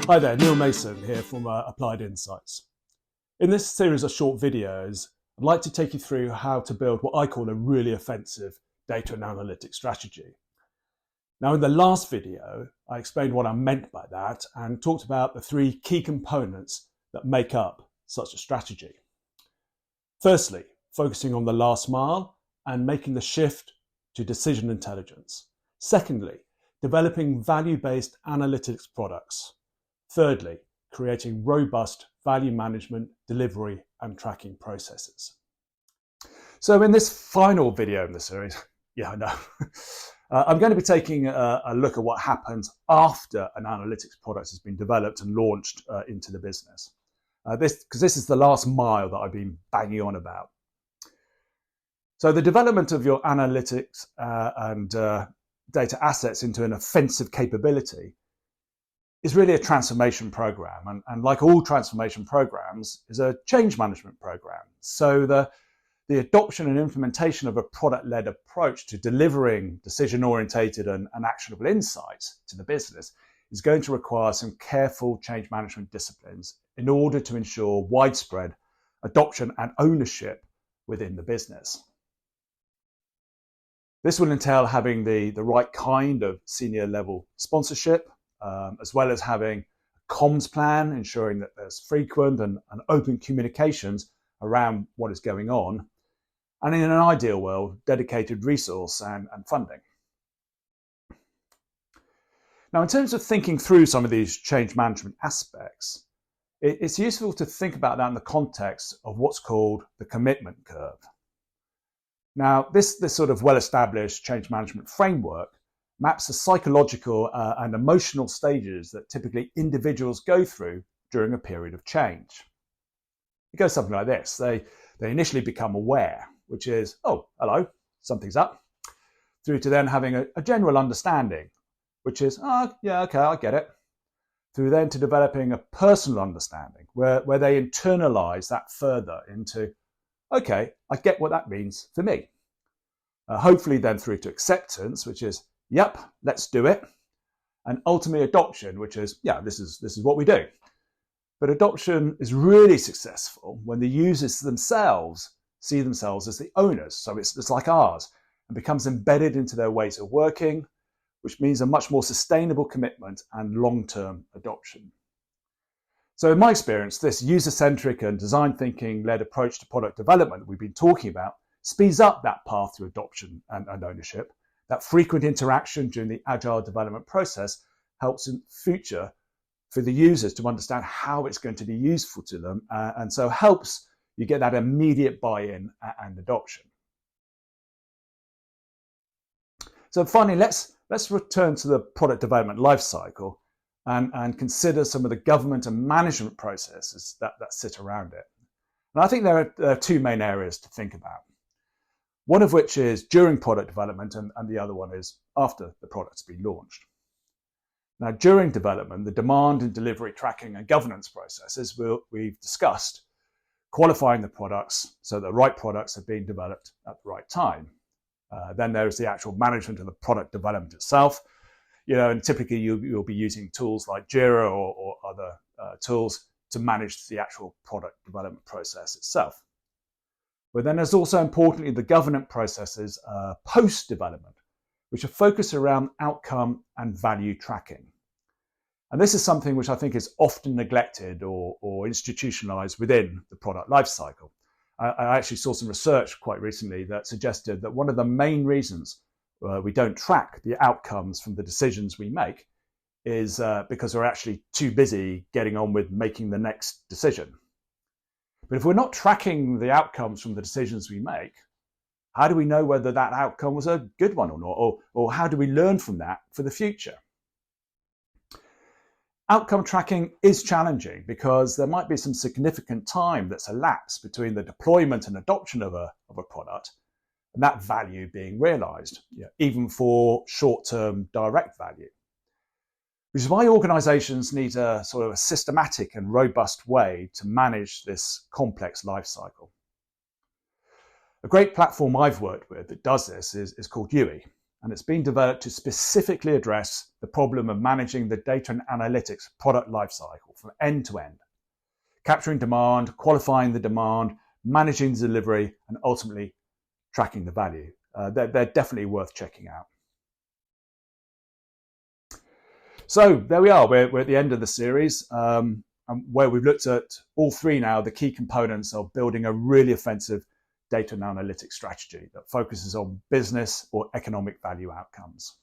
Hi there, Neil Mason here from Applied Insights. In this series of short videos, I'd like to take you through how to build what I call a really offensive data and analytics strategy. Now, in the last video, I explained what I meant by that and talked about the three key components that make up such a strategy. Firstly, focusing on the last mile and making the shift to decision intelligence. Secondly, developing value-based analytics products. Thirdly, creating robust value management, delivery, and tracking processes. So in this final video in the series, I'm going to be taking a look at what happens after an analytics product has been developed and launched into the business. Because this is the last mile that I've been banging on about. So the development of your analytics and data assets into an offensive capability is really a transformation program. And like all transformation programs, is a change management program. So the adoption and implementation of a product-led approach to delivering decision-orientated and actionable insights to the business is going to require some careful change management disciplines in order to ensure widespread adoption and ownership within the business. This will entail having the right kind of senior level sponsorship, as well as having a comms plan, ensuring that there's frequent and open communications around what is going on, and in an ideal world, dedicated resource and funding. Now, in terms of thinking through some of these change management aspects, it's useful to think about that in the context of what's called the commitment curve. Now, this sort of well-established change management framework maps the psychological and emotional stages that typically individuals go through during a period of change. It goes something like this. They initially become aware, which is, oh, hello, something's up, through to then having a general understanding, which is, oh, yeah, okay, I get it, through then to developing a personal understanding, where they internalize that further into, okay, I get what that means for me. Hopefully then through to acceptance, which is, yep, let's do it. And ultimately adoption, which is, yeah, this is what we do. But adoption is really successful when the users themselves see themselves as the owners. So it's like ours and becomes embedded into their ways of working, which means a much more sustainable commitment and long-term adoption. So in my experience, this user-centric and design thinking-led approach to product development we've been talking about speeds up that path to adoption and ownership. That frequent interaction during the agile development process helps in future for the users to understand how it's going to be useful to them, and so helps you get that immediate buy-in and adoption. So finally, let's return to the product development lifecycle and consider some of the government and management processes that sit around it. And I think there are two main areas to think about. One of which is during product development, and the other one is after the product's been launched. Now, during development, the demand and delivery tracking and governance processes we've discussed, qualifying the products so the right products are being developed at the right time. Then there's the actual management of the product development itself. And typically you'll be using tools like Jira or other tools to manage the actual product development process itself. But then there's also, importantly, the governance processes post-development, which are focused around outcome and value tracking. And this is something which I think is often neglected or institutionalized within the product lifecycle. I actually saw some research quite recently that suggested that one of the main reasons we don't track the outcomes from the decisions we make is because we're actually too busy getting on with making the next decision. But if we're not tracking the outcomes from the decisions we make, how do we know whether that outcome was a good one or not? Or how do we learn from that for the future? Outcome tracking is challenging because there might be some significant time that's elapsed between the deployment and adoption of a product and that value being realized, even for short-term direct value. Which is why organizations need a sort of a systematic and robust way to manage this complex life cycle. A great platform I've worked with that does this is called UE. and it's been developed to specifically address the problem of managing the data and analytics product lifecycle from end to end, capturing demand, qualifying the demand, managing the delivery, and ultimately tracking the value. They're definitely worth checking out. So there we are. We're at the end of the series, where we've looked at all three now, the key components of building a really offensive data and analytics strategy that focuses on business or economic value outcomes.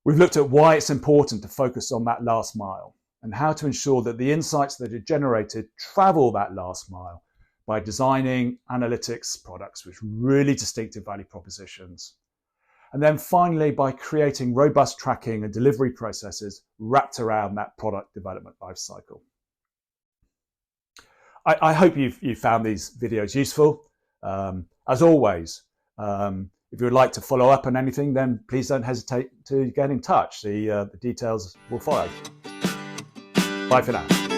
We've looked at why it's important to focus on that last mile and how to ensure that the insights that are generated travel that last mile by designing analytics products with really distinctive value propositions. And then finally, by creating robust tracking and delivery processes wrapped around that product development lifecycle. I hope you found these videos useful. As always, if you would like to follow up on anything, then please don't hesitate to get in touch. The details will follow. Bye for now.